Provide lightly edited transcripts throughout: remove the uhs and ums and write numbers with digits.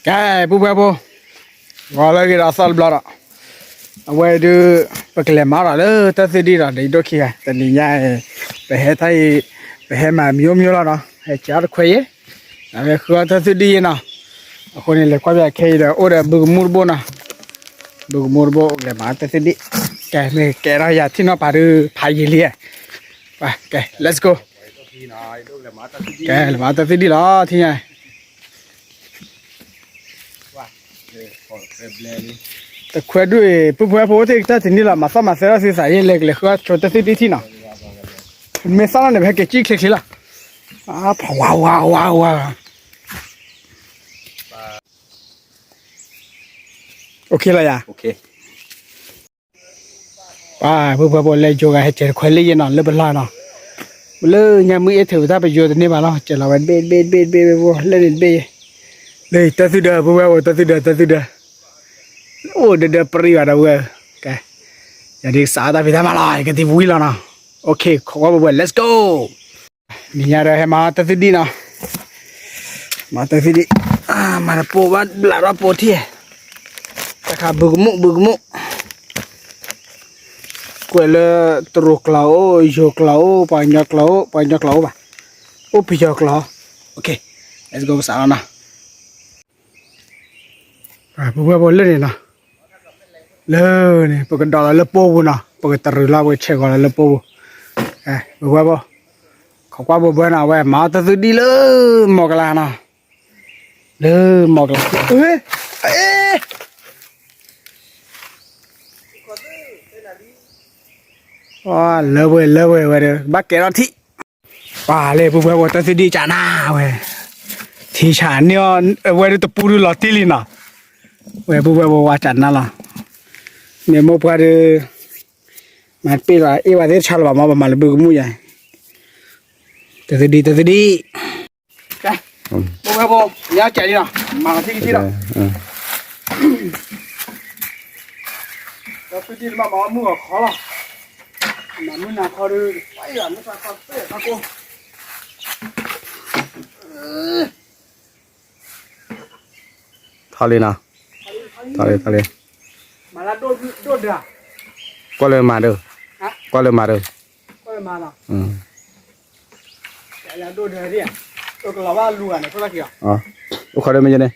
cái bố bố gọi là cái rasa blara vậy được bậc lẻ mà rồi ta sẽ đi ra đấy đôi khi à tại vì nhà về hệ thay về hệ mà miêu miêu là nó hệ chả được khuấy ấy về khứa ta sẽ đi nàoคนนี้เลยก็แบบแค่เดี๋ยวโอ้เดี๋ยวบึกมูร์โบนะบึกมูร์โบเลยมาแต่สิดิแกเนี่ยแกเราอยากที่น้องป่าดูพายเรือไปแก let's go แกเลยมาแต่สิดิล้อที่ไงแต่คุยด้วยผู้พูดพูดที่จะถึงนี่ละมาซ้ำมาเสียแล้วสิสายเล็กเลยก็ชดแต่สิดิที่น่ะไม่ซ้ำเนี่ยแค่เกจิคลิกละว้าวว้าวว้าวว้าวโอเคละย่ะโอเคป้าเพื่อนๆเลยโยกให้เจอคนเลี้ยงน่ะเลี้ยบล้านน่ะเลยยังมือถือถ้าไปโยนนี่มาแล้วจะเราเบ็ดเล่นเบ็ดเลยตัดสิเด้อเพื่อนๆตัดสิเด้อโอ้เด้อปรีว่าเด้อแกอย่าดิสาตาพิธามาลายกันที่วุ้ยแล้วนะโอเคขอว่าเพื่อน let's go นี่ยาเด้อให้มาตัดสิดีนะมาตัดสิดีมาปูวัดบลาราปูที่แต่ข้าบึกมุกวยเลยตรุกเหลาโยกเหลาปัญญาเหลาป่ะโอ้พี่โยกเหลาโอเค let's go สาวนะพวกเราเล่นนะเล่นนี่ปกติเราเล่นปูนะปกติเราไปเช็คกันเล่นปูพวกเราเขาว่าบุบนะเว้ยมาตัดดีเลยหมอกลานะเลยหมอกลาเอ้ยว้าเลิศเว้ยบักเกอร์ที่ว้าเลยพวกเราตัดดีจ้านะเว้ยที่ฉันเนี่ยเว้ยตัวปูรุลอติลีนะเว้ยพวกเราว่าจันนั่นล่ะเนี่ยมันพอดีมันปีละว่าเดี๋ยวชาลว่ามาเลยบุกมุ่ยตัดดีแกพวกเราอยากแกนี่นะมาที่ละตัดดีมามุ่งขอละมันมุ่งขอดูไปละมุ่งขอเตะตะโกทะเลนะทะเลมาละโดดเด้อก็เลยมาเด้อก็เลยมาละแต่ละโดดเด้อเนี่ยตัวก็เราว่าลูกอ่ะเนี่ยเขาละกี่อ่ะโอเคเลยไม่ใช่เนี่ย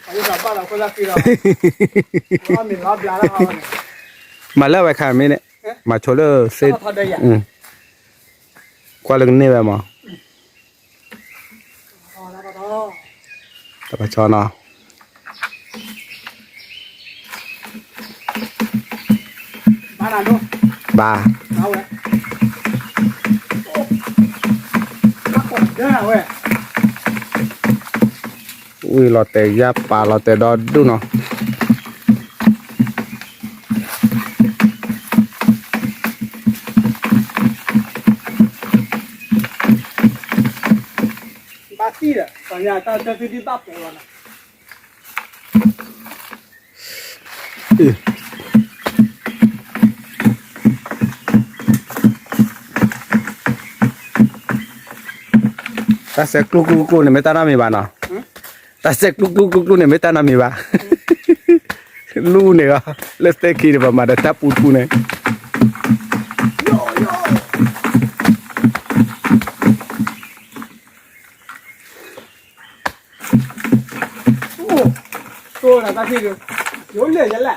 เขาจะบ้านเราคนละกี่อ่ะว่ามีรับยาแล้วเขาเนี่ยมาแล้วไปขายไม่เนี่ยมาโชว์เลยเสร็จก็เลยนี่ไปมาแต่ก็ชอบนะบ้านดูบ้าเอาเลยนักกดเด้อเว้ยอุ้ยเราแต่ยาปลาเราแต่ดอดูเนาะบ้าที่อ่ะตอนนี้ตาจะซื้อที่บ้านไปวันน่ะแต่เสกลุกเนี่ยไม่ตานามีบ้านะแต่เสกลุกเนี่ยไม่ตานามีบ้าลูเนี่ยก็เลสเตคีเนี่ยประมาณเดทับปูเนี่ยตัวน่ะตาที่ดูโยนเลยยันแหละ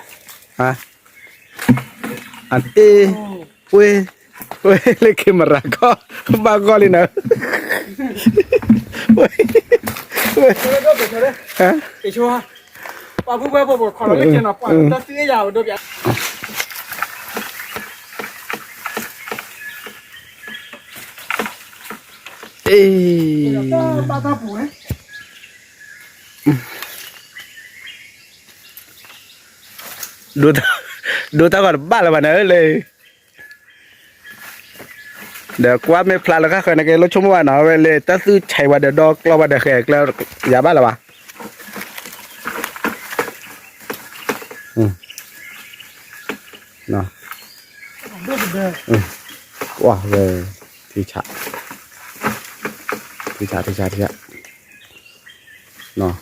ฮะอันเว้ยเล็กมารักก็บางก็เลยนะเว้ยฮะไอ้ชัวป้าผู้เว้ยบอกขอเราไม่เจอหรอกป้าจะซื้อยาวดูแบบป้าผู้เนี่ยดูตาก่อนบ้าแล้วมันเลยเดี๋ยวกว่าไม่พลาดแล้วก็เคยในเกมรถชมว่าหนาเลยถ้าซื้อใช้ว่าเดี๋ยวดอกเราว่าเดี๋ยวแขกแล้วอย่าบ้าหรอวะเนาะว้าวเลยทีฉะ เนาะ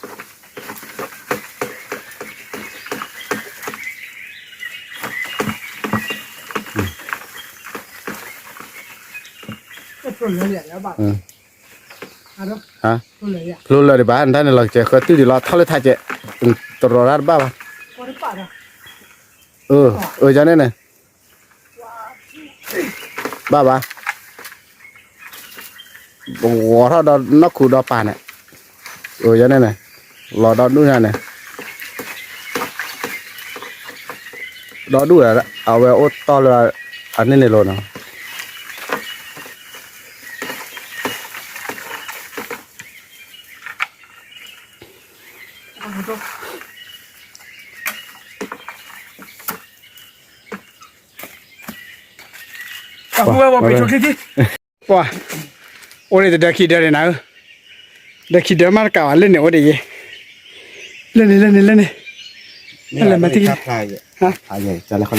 ก็ปลุกเลยแล้วบ้างฮะปลุกเลยอ่ะ รู้เลยบ้านท่านเราจะเคยตื้อเราเท่าไรท่าจะตรอรัดบ้าป่ะ คนที่ป่าอ่ะ จะเนี่ยนะบ้าป่ะโอ้โหถ้าเรานักขู่ดอป่าเนี่ยจะเนี่ยนะรอดอดูเนี่ยนะดอดูอะไรเอาไว้โอ้ต่อเลยอันนี้ในโลนะว่าไปชกที่ว่าโอ้ยแต่เด็กขี้เดือดเลยนะเด็กขี้เดือดมากกว่าเล่นเนี่ยโอ้ดีเล่นอะไรมาที่ฮะอะไรจะอะไรคน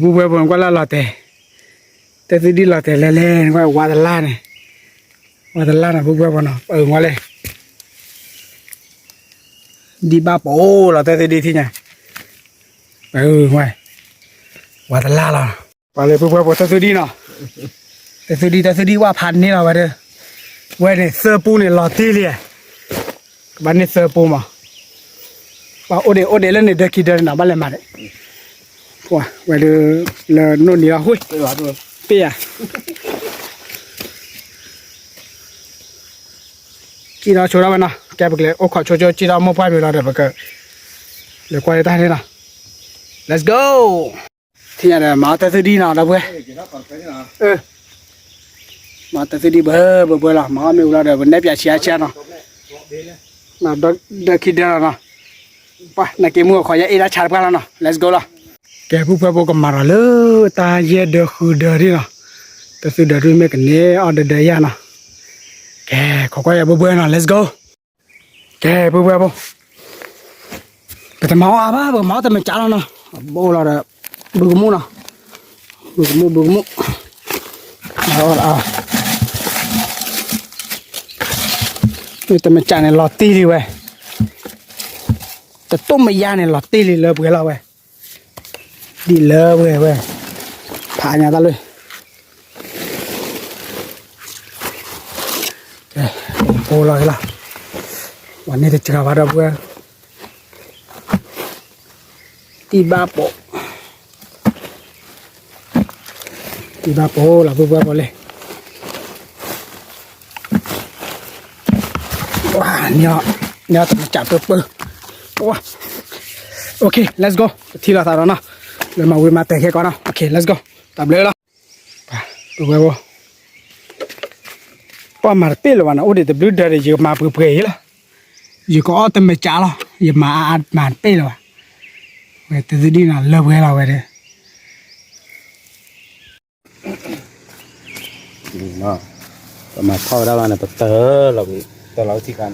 บุบเบิ้ลก็ละลอแต่ที่ดีลอแต่เล่นว่าวาดล่าเนี่ยบุบเบิ้ลเนาะว่าเลยดีบ้าโป้เราแต่ที่ดีที่ไหนว่าแต่ล่าเราไปเลยบุบเบิ้ลแต่ที่ดีเนาะแต่ที่ดีว่าพันนี่เราไปเด้อเว้ยเนี่ยเสื้อปูเนี่ยหล่อตีเลยบ้านเนี่ยเสื้อปูมาว่าโอเดเล่นเนี่ยเด็กขี้เดินหนาบ้านเลยมาเลยว้าเว้ยเลยนู่นนี่ละหุ้ยเปียจีเราโชว์แล้วมันนะแกบอกเลยโอ้ขอโชว์จีเราไม่ไปไม่รอเดี๋ยวไปกันเดี๋ยวกว่าจะได้เนี่ยนะ let's go ที่นี่มาแต่ที่ดีนะเราเว้ยมาแต่ที่ดีเบอร์ละมาไม่รู้แล้วเดี๋ยววันนี้พี่เชียร์เนาะมาเด็กขี้เดินนะไปนักเกมมือขออย่าอีละชาร์ปกันแล้วเนาะ let's go ละแกผู้เพื่อนก็มาเลยตาเยเดือดคือเดือดนี่เนาะแต่สุดเดือดไม่กันเนี่ยเอาเดือดยาเนาะแกขออย่าเบื่อเนาะ let's go แกผู้เพื่อนแต่เมาอ่ะบ้าเมาแต่ไม่จ้าแล้วเนาะโบเราเด้อบึกมุเนาะบึกมุเอานี่แต่ไม่จ้าเนี่ยหลอดตีเลยเว้ยแต่ต้มไม่ยาเนี่ยหลอดตีเลยเบื่อเราเว้ยดีเลยเว้ยผ่านอย่างนั้นเลยโอ้ยละวันนี้จะเจอว่าเราเว้ยตีบ้าโปเราเว้ยเลยว้าเนี่ยต้องจับเปิ้ลว้าโอเค let's go ทีละตาแล้วนะเลยมาวิ่งมาเตะแค่ก่อนนะโอเค let's go ตับเลยละไปดูไปว่ามาเปรี้ยวนะโอ้เดี๋ยวบลูเดอร์จะมาเปื่อยๆละอยู่ก็ต้องไม่จ้าละอย่ามาอัดมาเปรี้ยวเว้ยแต่ดีนะเลิกเว้ยเราเว้ยเนาะมาเข้าได้แล้วนะเต๋อเราที่กัน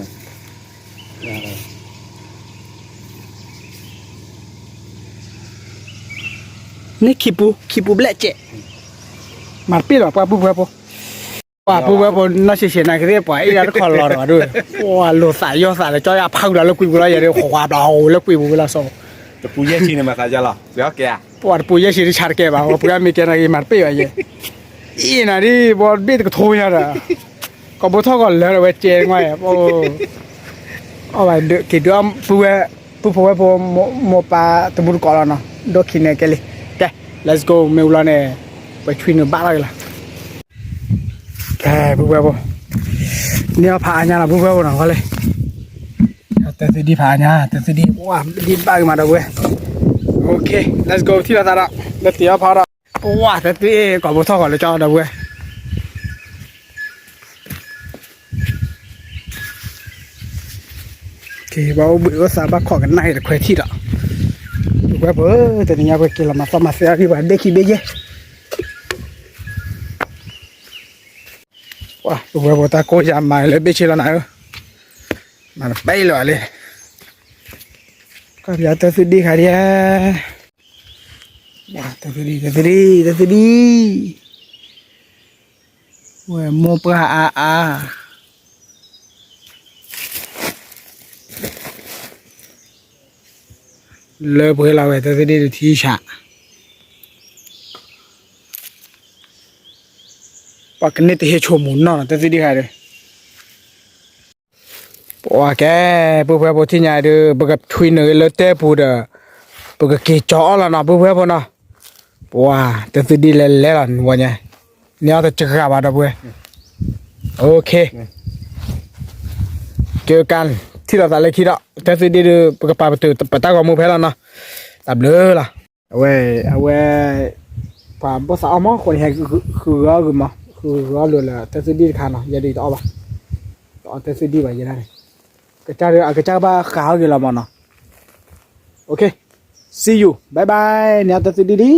นี่ขี้ปูเบลเจมาเปรี้ยวป่ะปูว่าปูน่าเสียนะคือป่ะไอ้ร้านคอร์ลอด้วยว้าโลสายย่อสายเลยจ้อยพังแล้วคุยกูแล้วอย่าเดี๋ยวขวาเราแล้วคุยกูเวลาส่งจะปูเย่ชีเนี่ยมาซาจ้าหรอเดี๋ยวแกปวดปูเย่ชีที่ชาร์เก็บอ่ะปูยังมีแกนักมาเปรี้ยวไอ้อีน่ะดิบอลบีดก็โทรยังอ่ะก็บ่ท่อก่อนเลยเว้ยเจงไว้โอ้เอาไว้เด็กกี่เดือนปูโมปาตะบุญก่อนแล้วเนาะดอกขี้เนี่ยแกเลยแก let's go เมลลาเนี่ยไปช่วยหนูบ้าเลยล่ะแกปูเนี่ยพาเนี่ยละปูหน่อยก็เลยแต่ที่ดีพาเนี่ยแต่ที่ดีว้าดีบ้ามาแล้วเว้ยโอเค let's go ที่ละตาละเดี๋ยวเตี๋ยวพาละว้าแต่ที่ก่อนบ่ท่อก่อนเลยจ้าเดี๋ยวเว้ยที่ว่าบุญก็สาบขอกันในแต่ควายที่ละถูกไหมแต่เนี่ยก็กินละมาสมัครเสียที่ว่าเด็กขี้เบี้ยว้าถูกไหมตาโกยามมาเลยเบี้ยชิละไหนมันไปเลยก็อยากจะสุดดีค่ะเนี่ยว้าจะสุดดีเว้ยโมปะอา le bữa là vậy ta đi thi xạ và cái này thì hết chỗ muốn nó ta đi hay rồi哇cái bữa bữa thi nhà được bữa gặp thui nơi lớn té bữa đó bữa cái kia chó là nó bữa bữa nó wow ta đi lên là mua nha nếu ta chưa gặp đó bữa ok chơi canที่เราตัดเลยคิดอ่ะแต่สิดีดูปกติประตูประตูของมือเพลแล้วเนาะตับเลยล่ะเอาไว้ผ่านภาษาอ๋อคนแหกคือมั้งคือเลยแหละแต่สิดีขานาะอย่าดีต่อป่ะต่อแต่สิดีไปยังไงกระจายเลยกระจายบ้าขาวกี่ละมันเนาะโอเค see you bye bye เนี่ยแต่สิดี